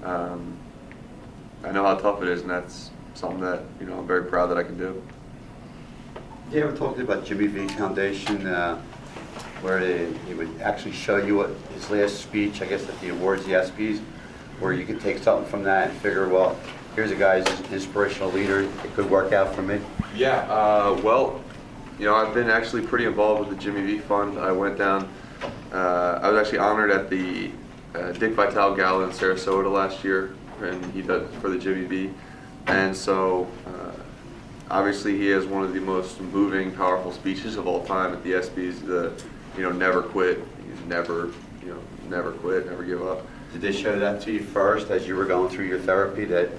I know how tough it is, and that's something that I'm very proud that I can do. You ever talked about Jimmy V Foundation, where he would actually show you what his last speech, I guess at the awards, the ESPYs, where you could take something from that and figure, well, here's a guy's inspirational leader, it could work out for me? Yeah, well, I've been actually pretty involved with the Jimmy V Fund. I went down, I was actually honored at the Dick Vitale Gala in Sarasota last year, and he does for the Jimmy V. And so, obviously he has one of the most moving, powerful speeches of all time at the ESPYs, the, never quit, never quit, never give up. Did they show that to you first as you were going through your therapy, that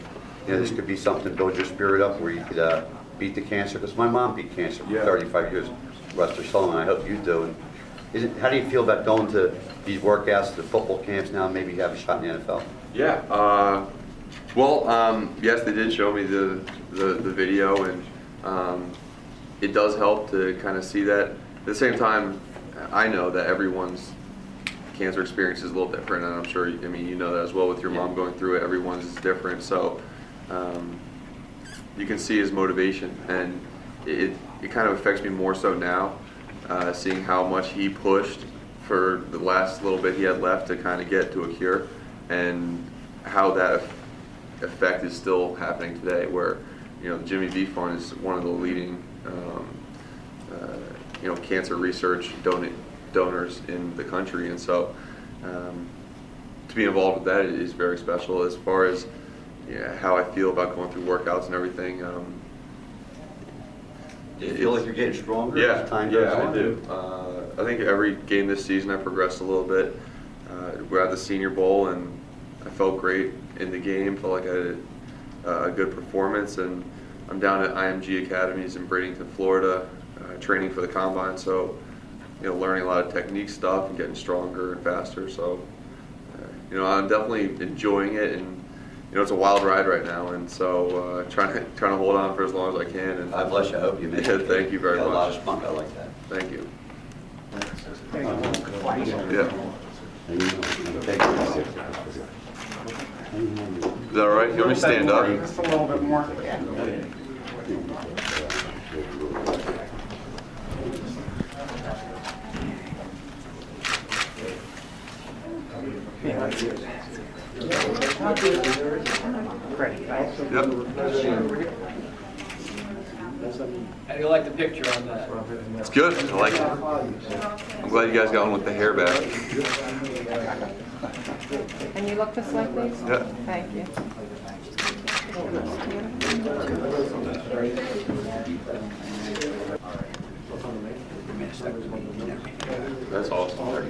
this could be something to build your spirit up where you could beat the cancer? Because my mom beat cancer for 35 years, rest her soul, and I hope you do. And how do you feel about going to these workouts, the football camps now, maybe have a shot in the NFL? Yeah, yes, they did show me the video, and it does help to kind of see that. At the same time, I know that everyone's cancer experience is a little different, and I'm sure, you know that as well with your mom going through it. Everyone's is different, so you can see his motivation, and it kind of affects me more so now, seeing how much he pushed for the last little bit he had left to kind of get to a cure, and how that effect is still happening today, where the Jimmy V Fund is one of the leading cancer research donors in the country, and so to be involved with that is very special. As far as how I feel about going through workouts and everything, do you feel like you're getting stronger as time goes on? I do. I think every game this season I progressed a little bit. We're at the Senior Bowl, and I felt great in the game, felt like I had a good performance, and I'm down at IMG Academies in Bradenton, Florida, training for the Combine, so learning a lot of technique stuff and getting stronger and faster, so I'm definitely enjoying it, and it's a wild ride right now, and so trying to hold on for as long as I can. And God bless you, I hope you make it. Thank you very much. A lot of spunk, I like that. Thank you. Is that all right? You want me to stand up? Just a little bit more. How do you like the picture on that? It's good. I like it. I'm glad you guys got one with the hair back. And you look just like these? Yeah. Thank you. That's awesome.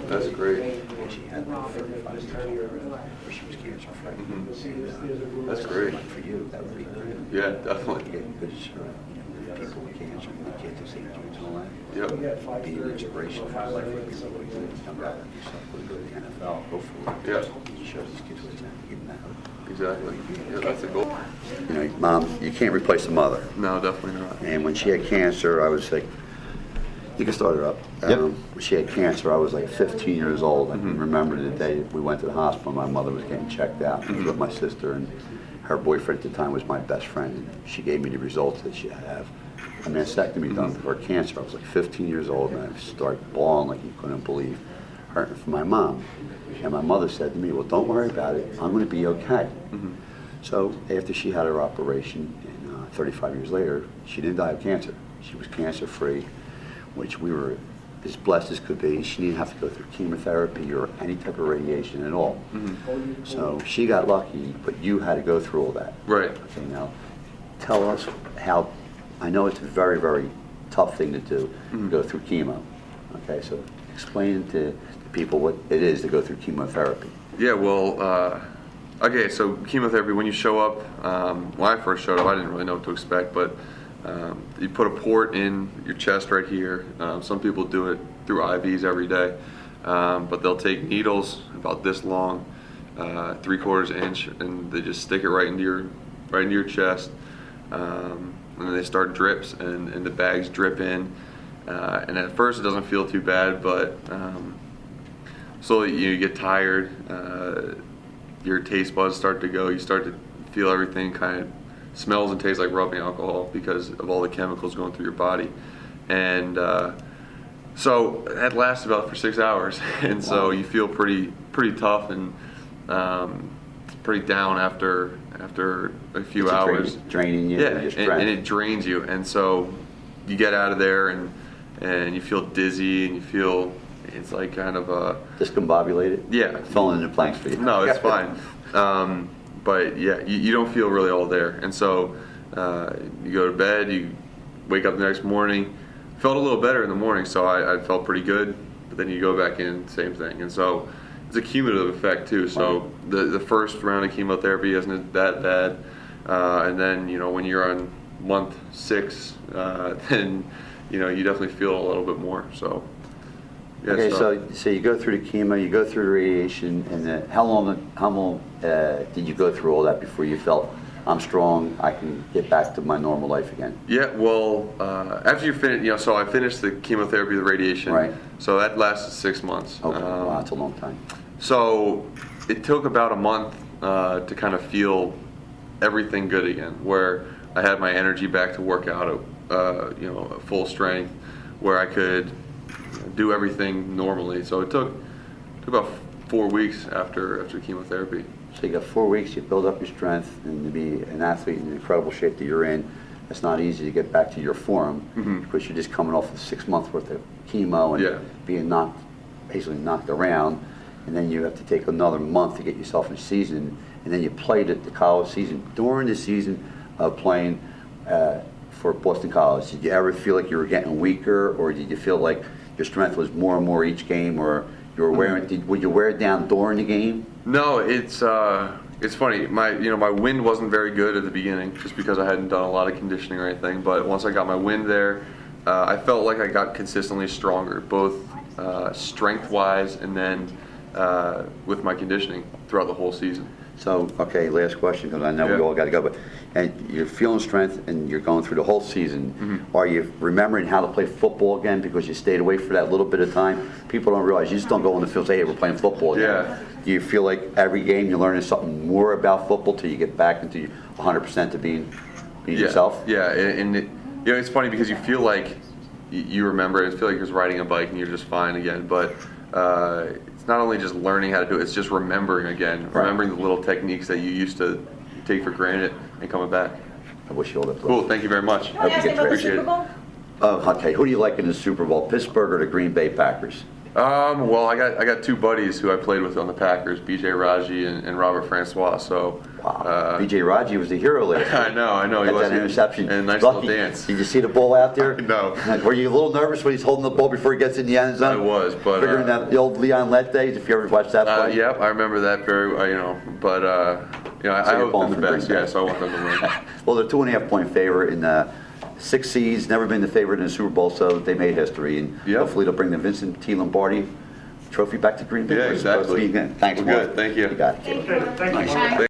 That's great. That's great. For you, that would be good. Yeah, definitely. Because people with cancer, with kids with age and all that. Yep. Be an inspiration for life for people who come out and go to the NFL, hopefully. Yeah. It shows these kids what they give them that hope. Exactly. Yeah, that's the goal. Mom, you can't replace a mother. No, definitely not. And when she had cancer, I was like, you can start her up. When she had cancer, I was like 15 years old. I can remember the day we went to the hospital, my mother was getting checked out. I was with my sister, and her boyfriend at the time was my best friend. And she gave me the results that she had a mastectomy done for cancer. I was like 15 years old, and I started bawling like you couldn't believe, hurting for my mom. And my mother said to me, well, don't worry about it. I'm going to be okay. So after she had her operation, and 35 years later, she didn't die of cancer. She was cancer-free, which we were as blessed as could be. She didn't have to go through chemotherapy or any type of radiation at all. So she got lucky, but you had to go through all that. Right. Okay, now tell us how, I know it's a very, very tough thing to do, to go through chemo. Okay, so explain to people what it is to go through chemotherapy. Yeah, well, okay, so chemotherapy, when you show up, when I first showed up, I didn't really know what to expect, but you put a port in your chest right here. Some people do it through IVs every day, but they'll take needles about this long, 3/4 inch, and they just stick it right into your chest, and then they start drips, and the bags drip in, And at first it doesn't feel too bad, but slowly you get tired, your taste buds start to go, you start to feel everything kind of smells and tastes like rubbing alcohol because of all the chemicals going through your body. And so that lasts about for 6 hours, and so you feel pretty tough and pretty down after a few hours. Draining you. Yeah, and it drains you, and so you get out of there and you feel dizzy and you feel it's like kind of a discombobulated. Yeah, filling in the blanks for you. No, it's fine. But yeah, you don't feel really all there, and so you go to bed, you wake up the next morning. Felt a little better in the morning, so I felt pretty good. But then you go back in, same thing, and so it's a cumulative effect too. So the first round of chemotherapy isn't that bad, and then when you're on month 6, then you definitely feel a little bit more. So yeah, okay, so you go through the chemo, you go through the radiation, and how long did you go through all that before you felt I'm strong, I can get back to my normal life again? Yeah, well, after you finish, so I finished the chemotherapy, the radiation. Right. So that lasted 6 months. Okay, wow, that's a long time. So it took about a month to kind of feel everything good again, where I had my energy back to work out at full strength, where I could do everything normally. So it took about 4 weeks after chemotherapy. So you got 4 weeks, you build up your strength, and to be an athlete in the incredible shape that you're in, it's not easy to get back to your form because you're just coming off of 6 months worth of chemo and being basically knocked around, and then you have to take another month to get yourself in season, and then you played at the college season. During the season of playing for Boston College, did you ever feel like you were getting weaker, or did you feel like your strength was more and more each game, or you were wearing? Would you wear it down during the game? No, it's funny. My wind wasn't very good at the beginning, just because I hadn't done a lot of conditioning or anything. But once I got my wind there, I felt like I got consistently stronger, both strength-wise and then with my conditioning throughout the whole season. So, okay, last question, because I know we all got to go, but and you're feeling strength and you're going through the whole season. Are you remembering how to play football again because you stayed away for that little bit of time? People don't realize you just don't go on the field and say, hey, we're playing football again. Yeah. Do you feel like every game you're learning something more about football till you get back into 100% to being yourself? Yeah, and it's funny because you feel like you remember it. I feel like you're just riding a bike and you're just fine again, but it's not only just learning how to do it, it's just remembering again, remembering the little techniques that you used to take for granted and coming back. I wish you all the best. Cool, thank you very much. Can I ask you about the Super Bowl? Okay, who do you like in the Super Bowl, Pittsburgh or the Green Bay Packers? Well, I got 2 buddies who I played with on the Packers, B.J. Raji and Robert Francois. So, wow. B.J. Raji was the hero last year. I know. He got was that interception. And a nice Lucky. little dance. Did you see the ball out there? No. Were you a little nervous when he's holding the ball before he gets in the end zone? I was, but figuring that the old Leon Lett days. If you ever watched that play. Yep, I remember that very. But I hope them the best. Yeah, so I want them to win. Well, they're 2.5-point favorite in 6 seeds. Never been the favorite in the Super Bowl, so they made history, and hopefully they'll bring the Vincent T. Lombardi trophy back to Green Bay. Yeah, exactly. Thanks, Well, Mark. good. Thank you. You got it. Thank you. Okay, thank you. Nice.